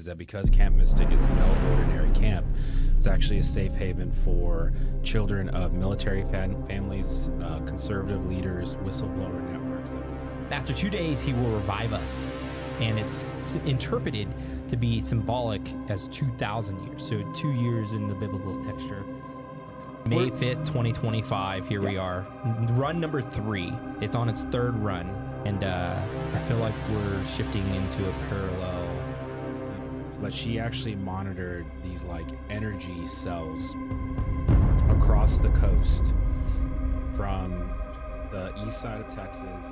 is that because Camp Mystic is no ordinary camp, it's actually a safe haven for children of military families, conservative leaders, whistleblower networks. After 2 days, he will revive us, and it's interpreted to be symbolic as 2,000 years. So 2 years in the biblical texture. May 5th, 2025, here we are. Run number 3. It's on its 3rd run, and I feel like we're shifting into a parallel. But she actually monitored these like energy cells across the coast from the east side of Texas